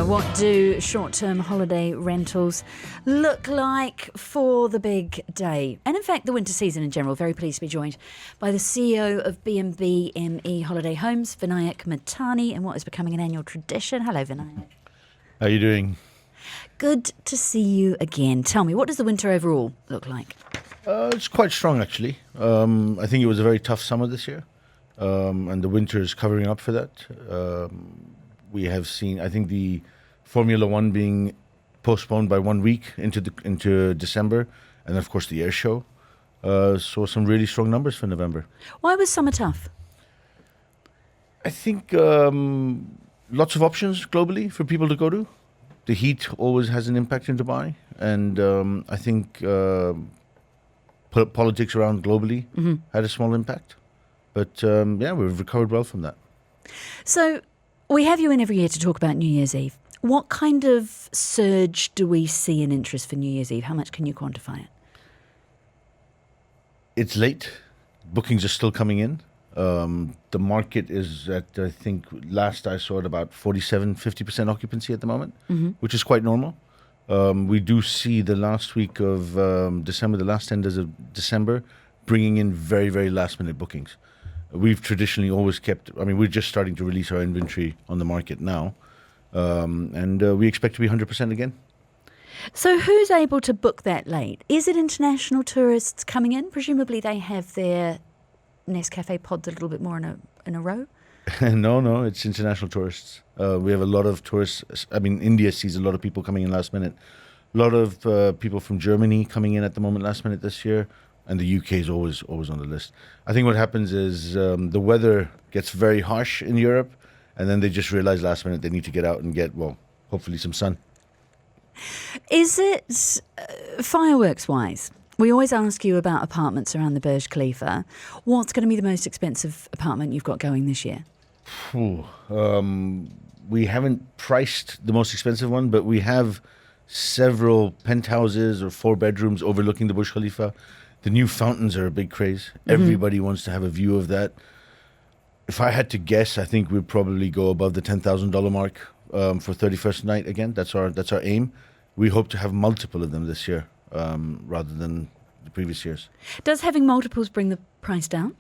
What do short-term holiday rentals look like for the big day? And in fact, the winter season in general. Very pleased to be joined by the CEO of bnbme Holiday Homes, Vinayak Mahtani, and what is becoming an annual tradition. Hello, Vinayak. How are you doing? Good to see you again. Tell me, what does the winter overall look like? It's quite strong, actually. I think it was a very tough summer this year, and the winter is covering up for that. We have seen, I think, the Formula One being postponed by 1 week into December, and of course the air show. Saw some really strong numbers for November. Why was summer tough? I think lots of options globally for people to go to. The heat always has an impact in Dubai, and I think politics around globally had a small impact. But yeah, we've recovered well from that. So we have you in every year to talk about New Year's Eve. What kind of surge do we see in interest for New Year's Eve? How much can you quantify it? It's late. Bookings are still coming in. The market is at, I think, last I saw it, about 47-50% occupancy at the moment, which is quite normal. We do see the last week of December, the last 10 days of December, bringing in very, very last-minute bookings. We've traditionally always kept, we're just starting to release our inventory on the market now, and we expect to be 100% again. So who's able to book that late? Is it international tourists coming in? Presumably they have their Nescafe pods a little bit more in a row? No, it's international tourists. We have a lot of tourists. India sees a lot of people coming in last minute. A lot of people from Germany coming in at the moment last minute this year. And the UK is always on the list. I think what happens is the weather gets very harsh in Europe, and then they just realize last minute they need to get out and get, well, hopefully some sun. Is it fireworks-wise? We always ask you about apartments around the Burj Khalifa. What's going to be the most expensive apartment you've got going this year? We haven't priced the most expensive one, but we have several penthouses or 4 bedrooms overlooking the Burj Khalifa. The new fountains are a big craze. Everybody wants to have a view of that. If I had to guess, I think we'd probably go above the $10,000 mark for 31st night again. That's our aim. We hope to have multiple of them this year rather than the previous years. Does having multiples bring the price down?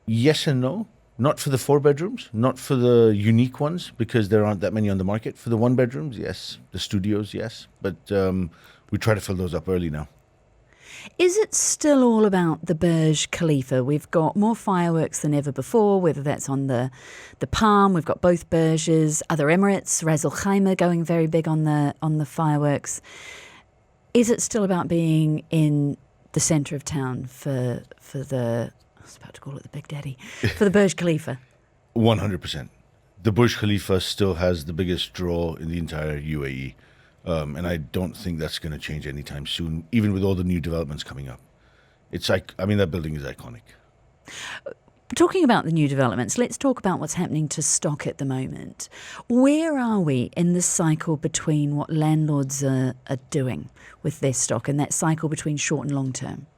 Yes and no. Not for the 4 bedrooms, not for the unique ones, because there aren't that many on the market. For the 1 bedrooms, yes. The studios, yes. But we try to fill those up early now. Is it still all about the Burj Khalifa? We've got more fireworks than ever before, whether that's on the Palm. We've got both Burjes, other Emirates, Ras Al Khaimah going very big on the fireworks. Is it still about being in the centre of town for the, I was about to call it the Big Daddy, for the Burj Khalifa? 100%. The Burj Khalifa still has the biggest draw in the entire UAE. And I don't think that's going to change anytime soon, even with all the new developments coming up. It's like, that building is iconic. Talking about the new developments, let's talk about what's happening to stock at the moment. Where are we in the cycle between what landlords are doing with their stock and that cycle between short and long term?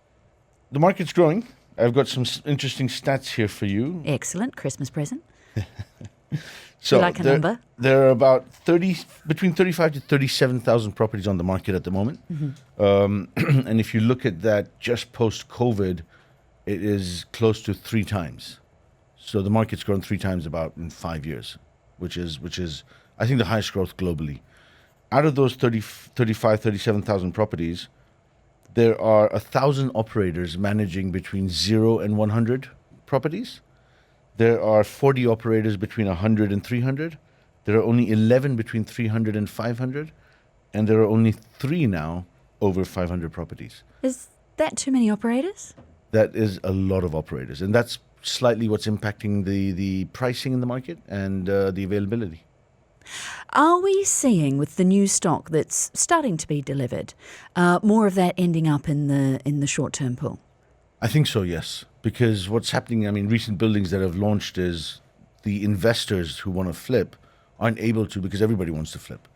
The market's growing. I've got some interesting stats here for you. Excellent. Christmas present. So like a number? There are about between 35 to 37,000 properties on the market at the moment. And if you look at that just post-COVID, it is close to 3 times. So the market's grown 3 times about in 5 years, which is I think the highest growth globally. Out of those 37,000 properties, there are 1,000 operators managing between 0 and 100 properties. There are 40 operators between 100 and 300. There are only 11 between 300 and 500. And there are only 3 now over 500 properties. Is that too many operators? That is a lot of operators. And that's slightly what's impacting the pricing in the market and the availability. Are we seeing, with the new stock that's starting to be delivered, more of that ending up in the short-term pool? I think so, yes. Because what's happening, recent buildings that have launched is the investors who want to flip aren't able to because everybody wants to flip.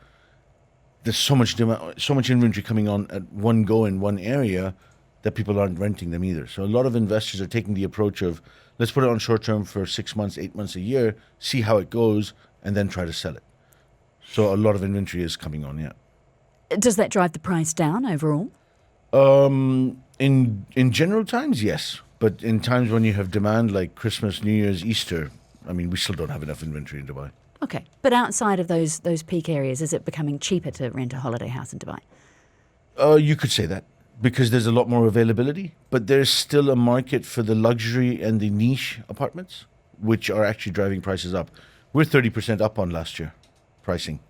There's so much demand, so much inventory coming on at one go in one area that people aren't renting them either. So a lot of investors are taking the approach of, let's put it on short term for 6 months, 8 months, a year, see how it goes, and then try to sell it. So a lot of inventory is coming on, yeah. Does that drive the price down overall? In general times, yes. But in times when you have demand like Christmas, New Year's, Easter, I mean, we still don't have enough inventory in Dubai. Okay. But outside of those peak areas, is it becoming cheaper to rent a holiday house in Dubai? You could say that because there's a lot more availability, but there's still a market for the luxury and the niche apartments, which are actually driving prices up. We're 30% up on last year pricing.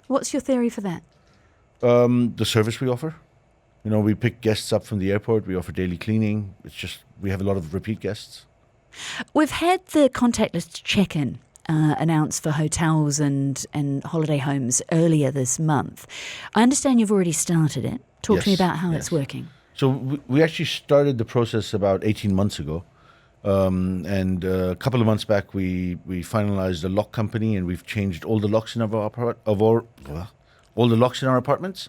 What's your theory for that? The service we offer. You know, we pick guests up from the airport. We offer daily cleaning. It's just we have a lot of repeat guests. We've had the contactless check-in announced for hotels and holiday homes earlier this month. I understand you've already started it. Talk to me Yes, about how yes. it's working. So we actually started the process about 18 months ago. And a couple of months back, we finalized a lock company, and we've changed all the locks in all the locks in our apartments.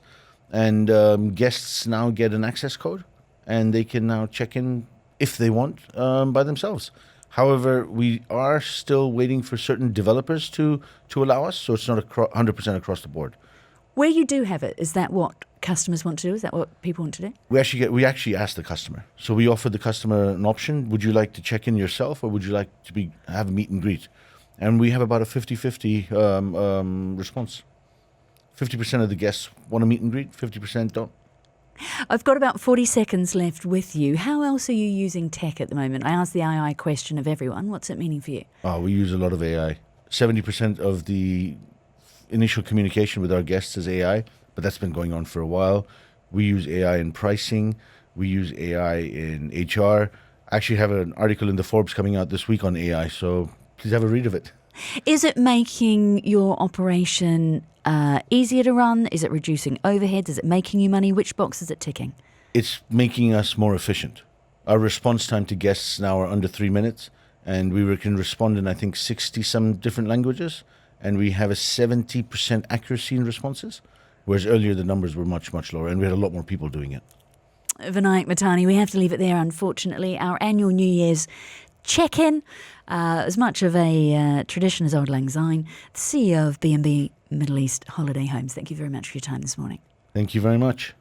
And guests now get an access code, and they can now check in if they want by themselves. However, we are still waiting for certain developers to allow us, so it's not 100% across the board. Where you do have it, is that what customers want to do? Is that what people want to do? We actually ask the customer. So we offer the customer an option. Would you like to check in yourself, or would you like to have a meet and greet? And we have about a 50-50 response. 50% of the guests want to meet and greet, 50% don't. I've got about 40 seconds left with you. How else are you using tech at the moment? I asked the AI question of everyone. What's it meaning for you? We use a lot of AI. 70% of the initial communication with our guests is AI, but that's been going on for a while. We use AI in pricing. We use AI in HR. I actually have an article in the Forbes coming out this week on AI, so please have a read of it. Is it making your operation easier to run? Is it reducing overheads? Is it making you money? Which box is it ticking? It's making us more efficient. Our response time to guests now are under 3 minutes, and we can respond in, I think, 60-some different languages, and we have a 70% accuracy in responses, whereas earlier the numbers were much, much lower, and we had a lot more people doing it. Vinayak Mahtani, we have to leave it there, unfortunately. Our annual New Year's check-in, as much of a tradition as Auld Lang Syne, the CEO of B&B Middle East Holiday Homes. Thank you very much for your time this morning. Thank you very much.